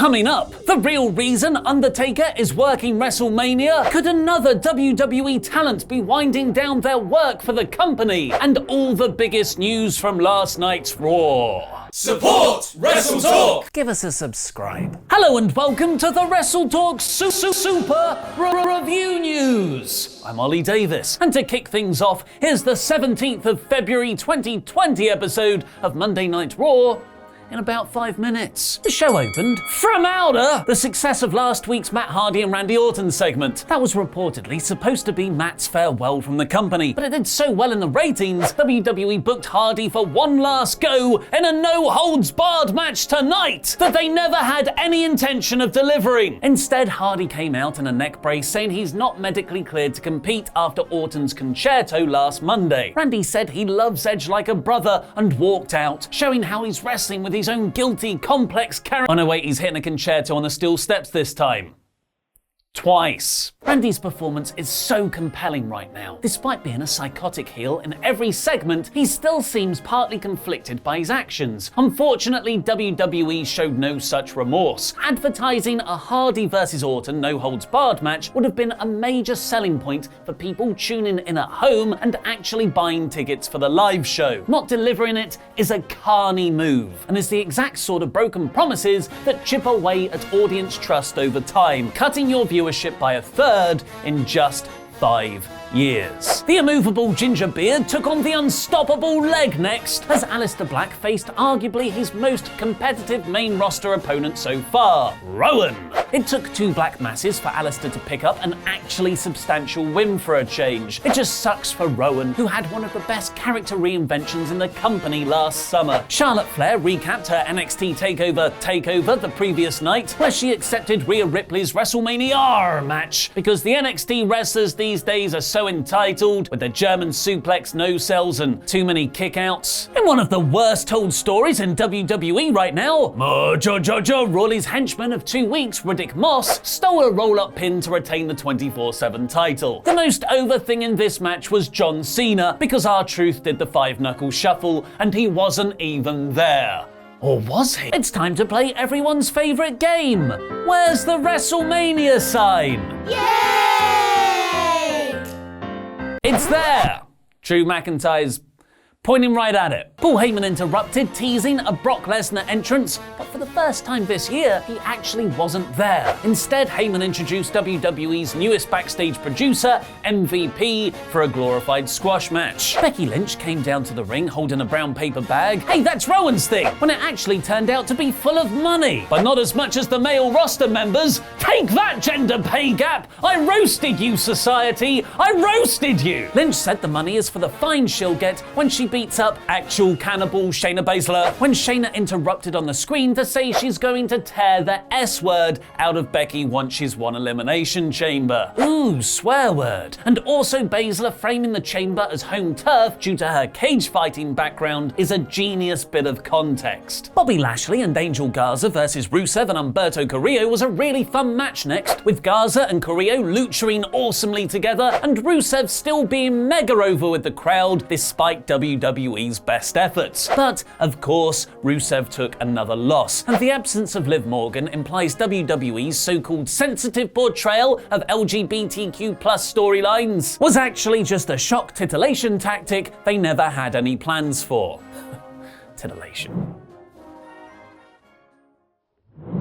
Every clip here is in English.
Coming up, the real reason Undertaker is working WrestleMania? Could another WWE talent be winding down their work for the company? And all the biggest news from last night's Raw. Support WrestleTalk! Give us a subscribe. Hello and welcome to the WrestleTalk Super Review News. I'm Ollie Davis, and to kick things off, here's the 17th of February 2020 episode of Monday Night Raw. In about 5 minutes. The show opened from outer the success of last week's Matt Hardy and Randy Orton segment. That was reportedly supposed to be Matt's farewell from the company, but it did so well in the ratings, WWE booked Hardy for one last go in a no-holds-barred match tonight that they never had any intention of delivering. Instead, Hardy came out in a neck brace saying he's not medically cleared to compete after Orton's concerto last Monday. Randy said he loves Edge like a brother and walked out, showing how he's wrestling with his own guilty, complex character. Oh no, wait, he's hitting a concerto on the steel steps this time. Twice. Randy's performance is so compelling right now. Despite being a psychotic heel in every segment, he still seems partly conflicted by his actions. Unfortunately, WWE showed no such remorse. Advertising a Hardy vs Orton no-holds-barred match would have been a major selling point for people tuning in at home and actually buying tickets for the live show. Not delivering it is a carny move, and is the exact sort of broken promises that chip away at audience trust over time, cutting your viewership by a third in just 5 years. The immovable ginger beard took on the unstoppable leg next, as Aleister Black faced arguably his most competitive main roster opponent so far, Rowan. It took 2 black masses for Aleister to pick up an actually substantial win for a change. It just sucks for Rowan, who had one of the best character reinventions in the company last summer. Charlotte Flair recapped her NXT TakeOver the previous night, where she accepted Rhea Ripley's WrestleMania match, because the NXT wrestlers these days are so entitled, with the German suplex no-sells and too many kickouts. In one of the worst told stories in WWE right now, Mojo Rawley's henchman of 2 weeks, Riddick Moss, stole a roll-up pin to retain the 24/7 title. The most over thing in this match was John Cena, because R-Truth did the 5-knuckle shuffle and he wasn't even there. Or was he? It's time to play everyone's favorite game. Where's the WrestleMania sign? Yay! It's there! Drew McIntyre's pointing right at it. Paul Heyman interrupted, teasing a Brock Lesnar entrance, but for the first time this year, he actually wasn't there. Instead, Heyman introduced WWE's newest backstage producer, MVP, for a glorified squash match. Becky Lynch came down to the ring holding a brown paper bag. Hey, that's Rowan's thing! When it actually turned out to be full of money. But not as much as the male roster members. Take that, gender pay gap! I roasted you, society! I roasted you! Lynch said the money is for the fine she'll get when she beats up actual cannibal Shayna Baszler, when Shayna interrupted on the screen to say she's going to tear the S word out of Becky once she's won Elimination Chamber. Ooh, swear word. And also Baszler framing the chamber as home turf due to her cage fighting background is a genius bit of context. Bobby Lashley and Angel Garza versus Rusev and Humberto Carrillo was a really fun match next, with Garza and Carrillo luching awesomely together and Rusev still being mega over with the crowd despite WWE's best efforts. But, of course, Rusev took another loss, and the absence of Liv Morgan implies WWE's so-called sensitive portrayal of LGBTQ+ storylines was actually just a shock titillation tactic they never had any plans for. Titillation.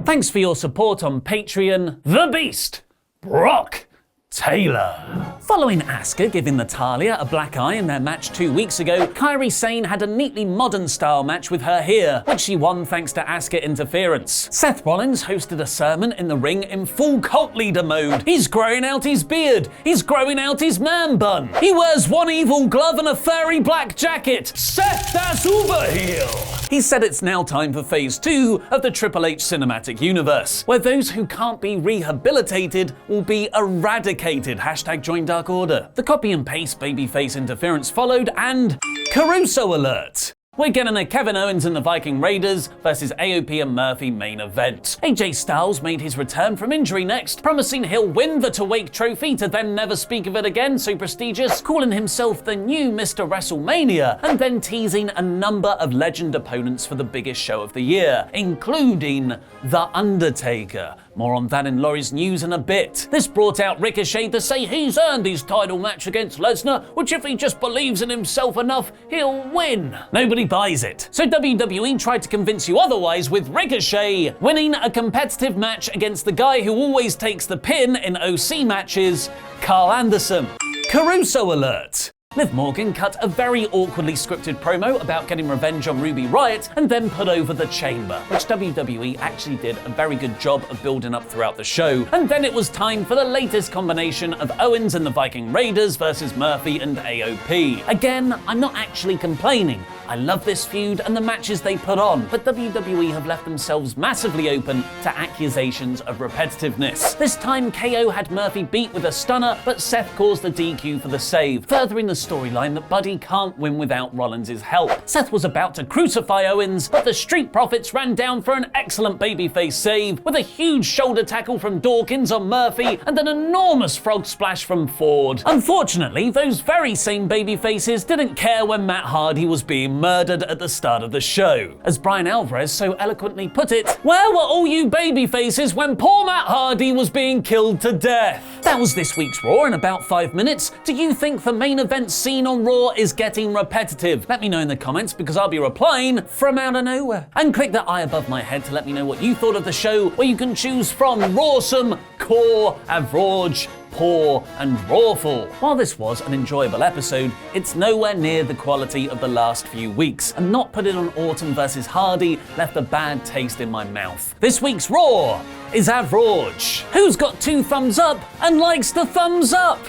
Thanks for your support on Patreon, The Beast, Brock Taylor. Following Asuka giving Natalya a black eye in their match 2 weeks ago, Kairi Sane had a neatly modern-style match with her here, which she won thanks to Asuka interference. Seth Rollins hosted a sermon in the ring in full cult leader mode. He's growing out his beard. He's growing out his man bun. He wears one evil glove and a furry black jacket. Seth, that's Uberheel! He said it's now time for phase 2 of the Triple H cinematic universe, where those who can't be rehabilitated will be eradicated. #join Dark Order. The copy and paste babyface interference followed, and Caruso alert. We're getting a Kevin Owens and the Viking Raiders versus AOP and Murphy main event. AJ Styles made his return from injury next, promising he'll win the To-Wake trophy to then never speak of it again, so prestigious, calling himself the new Mr. WrestleMania, and then teasing a number of legend opponents for the biggest show of the year, including The Undertaker. More on that in Laurie's news in a bit. This brought out Ricochet to say he's earned his title match against Lesnar, which if he just believes in himself enough, he'll win. Nobody buys it. So WWE tried to convince you otherwise with Ricochet winning a competitive match against the guy who always takes the pin in OC matches, Carl Anderson. Caruso alert! Liv Morgan cut a very awkwardly scripted promo about getting revenge on Ruby Riott and then put over the Chamber, which WWE actually did a very good job of building up throughout the show. And then it was time for the latest combination of Owens and the Viking Raiders versus Murphy and AOP. Again, I'm not actually complaining. I love this feud and the matches they put on, but WWE have left themselves massively open to accusations of repetitiveness. This time, KO had Murphy beat with a stunner, but Seth caused the DQ for the save, furthering the storyline that Buddy can't win without Rollins' help. Seth was about to crucify Owens, but the Street Profits ran down for an excellent babyface save, with a huge shoulder tackle from Dawkins on Murphy and an enormous frog splash from Ford. Unfortunately, those very same babyfaces didn't care when Matt Hardy was being murdered at the start of the show. As Brian Alvarez so eloquently put it, where were all you babyfaces when poor Matt Hardy was being killed to death? That was this week's Raw in about 5 minutes. Do you think the main event scene on Raw is getting repetitive? Let me know in the comments because I'll be replying from out of nowhere. And click that eye above my head to let me know what you thought of the show, where you can choose from Rawsome, Core, Average, Poor and Rawful. While this was an enjoyable episode, it's nowhere near the quality of the last few weeks, and not putting on Orton versus Hardy left a bad taste in my mouth. This week's Raw is Average. Who's got 2 thumbs up and likes the thumbs up?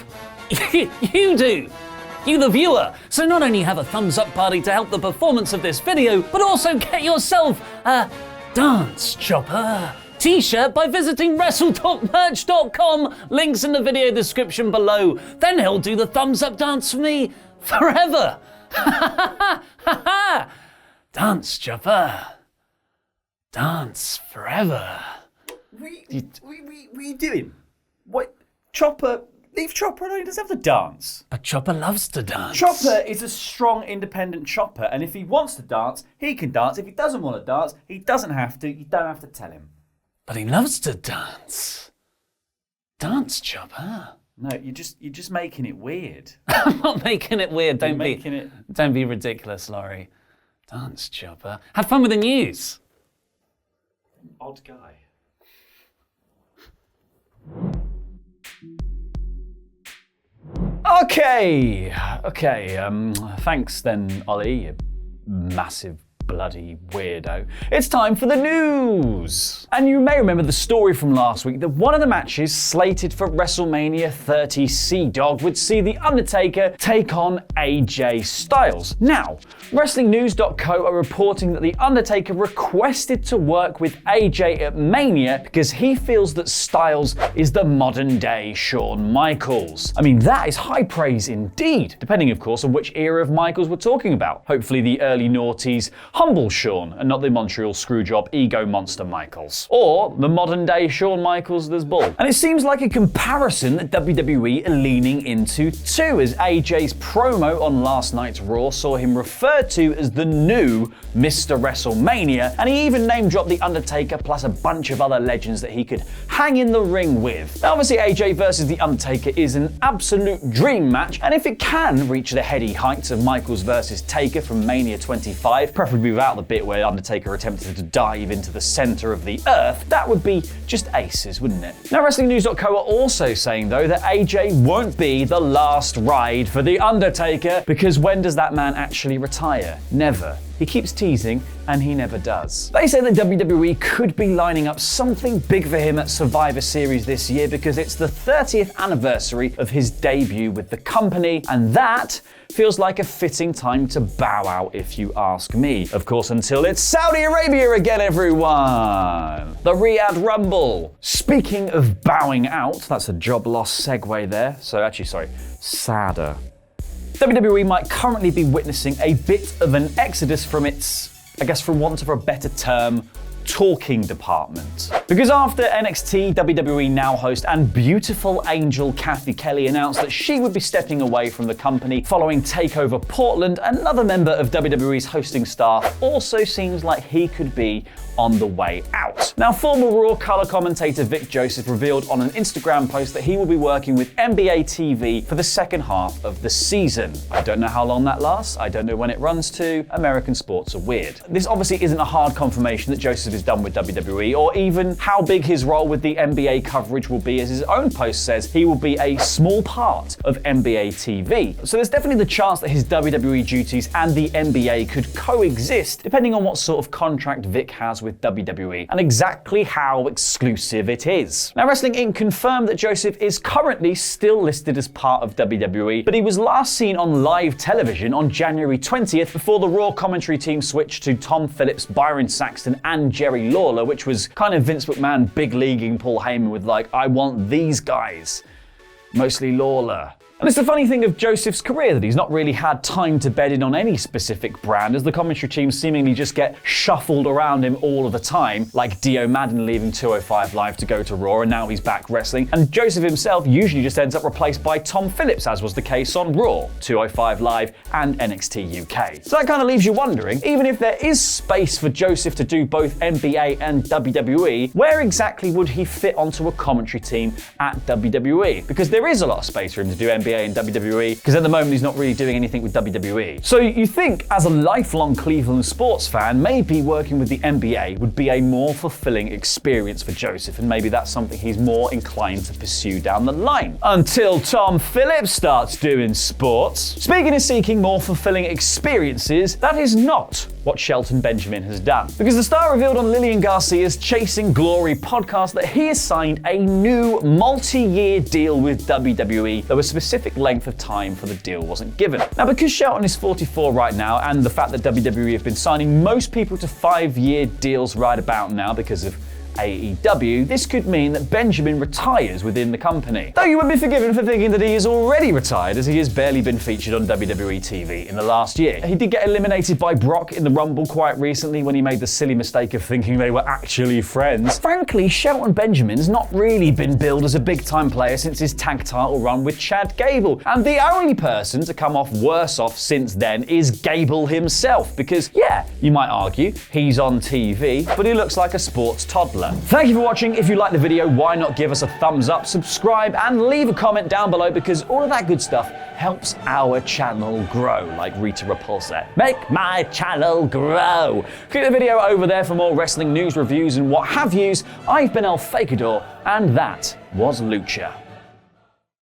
You do. You the viewer. So not only have a thumbs up party to help the performance of this video, but also get yourself a dance chopper t-shirt by visiting WrestleTalkmerch.com. Links in the video description below. Then he'll do the thumbs up dance for me forever. Dance chopper. Dance forever. What are you doing? What? Chopper? Leave Chopper alone, he doesn't have to dance. But Chopper loves to dance. Chopper is a strong, independent chopper, and if he wants to dance, he can dance. If he doesn't want to dance, he doesn't have to. You don't have to tell him. But he loves to dance. Dance, Chopper. No, you're just making it weird. I'm not making it weird. Don't be ridiculous, Laurie. Dance, Chopper. Have fun with the news. Odd guy. Okay. Thanks then, Ollie, you massive bloody weirdo. It's time for the news! And you may remember the story from last week that one of the matches slated for WrestleMania 30 Sea-Dog would see The Undertaker take on AJ Styles. Now, WrestlingNews.co are reporting that The Undertaker requested to work with AJ at Mania because he feels that Styles is the modern-day Shawn Michaels. I mean, that is high praise indeed, depending of course on which era of Michaels we're talking about. Hopefully the early noughties humble Shawn and not the Montreal Screwjob ego monster Michaels. Or the modern day Shawn Michaels that's bald. And it seems like a comparison that WWE are leaning into too, as AJ's promo on last night's Raw saw him referred to as the new Mr. WrestleMania, and he even name dropped The Undertaker plus a bunch of other legends that he could hang in the ring with. Now obviously AJ versus The Undertaker is an absolute dream match, and if it can reach the heady heights of Michaels versus Taker from Mania 25, preferably without the bit where Undertaker attempted to dive into the center of the earth, that would be just aces, wouldn't it? Now WrestlingNews.co are also saying though that AJ won't be the last ride for The Undertaker, because when does that man actually retire? Never. He keeps teasing, and he never does. They say that WWE could be lining up something big for him at Survivor Series this year because it's the 30th anniversary of his debut with the company, and that feels like a fitting time to bow out if you ask me. Of course, until it's Saudi Arabia again, everyone! The Riyadh Rumble. Speaking of bowing out, that's a job loss segue there. So actually, sorry, sadder. WWE might currently be witnessing a bit of an exodus from its, from want of a better term, talking department. Because after NXT, WWE Now host and beautiful angel Kathy Kelly announced that she would be stepping away from the company following TakeOver Portland, another member of WWE's hosting staff also seems like he could be on the way out. Now, former Raw color commentator Vic Joseph revealed on an Instagram post that he will be working with NBA TV for the second half of the season. I don't know how long that lasts. I don't know when it runs to. American sports are weird. This obviously isn't a hard confirmation that Joseph is done with WWE, or even how big his role with the NBA coverage will be, as his own post says he will be a small part of NBA TV. So there's definitely the chance that his WWE duties and the NBA could coexist, depending on what sort of contract Vic has with WWE and exactly how exclusive it is. Now, Wrestling Inc. confirmed that Joseph is currently still listed as part of WWE, but he was last seen on live television on January 20th before the Raw commentary team switched to Tom Phillips, Byron Saxton, and Jerry Lawler, which was kind of Vince McMahon big leaguing Paul Heyman with I want these guys. Mostly Lawler. And it's the funny thing of Joseph's career that he's not really had time to bed in on any specific brand, as the commentary team seemingly just get shuffled around him all of the time, like Dio Madden leaving 205 Live to go to Raw, and now he's back wrestling. And Joseph himself usually just ends up replaced by Tom Phillips, as was the case on Raw, 205 Live, and NXT UK. So that kind of leaves you wondering, even if there is space for Joseph to do both NBA and WWE, where exactly would he fit onto a commentary team at WWE? Because there is a lot of space for him to do NBA and WWE, because at the moment he's not really doing anything with WWE. So you think, as a lifelong Cleveland sports fan, maybe working with the NBA would be a more fulfilling experience for Joseph, and maybe that's something he's more inclined to pursue down the line. Until Tom Phillips starts doing sports. Speaking of seeking more fulfilling experiences, that is not what Shelton Benjamin has done. Because the star revealed on Lillian Garcia's Chasing Glory podcast that he has signed a new multi-year deal with WWE, though a specific length of time for the deal wasn't given. Now, because Shelton is 44 right now, and the fact that WWE have been signing most people to 5-year deals right about now because of AEW, this could mean that Benjamin retires within the company. Though you would be forgiven for thinking that he is already retired, as he has barely been featured on WWE TV in the last year. He did get eliminated by Brock in the Rumble quite recently when he made the silly mistake of thinking they were actually friends. Frankly, Shelton Benjamin's not really been billed as a big-time player since his tag title run with Chad Gable, and the only person to come off worse off since then is Gable himself, because yeah, you might argue, he's on TV, but he looks like a sports toddler. Thank you for watching. If you liked the video, why not give us a thumbs up, subscribe, and leave a comment down below, because all of that good stuff helps our channel grow, like Rita Repulsa. Make my channel grow. Click the video over there for more wrestling news, reviews, and what have yous. I've been El Fakador, and that was Lucha.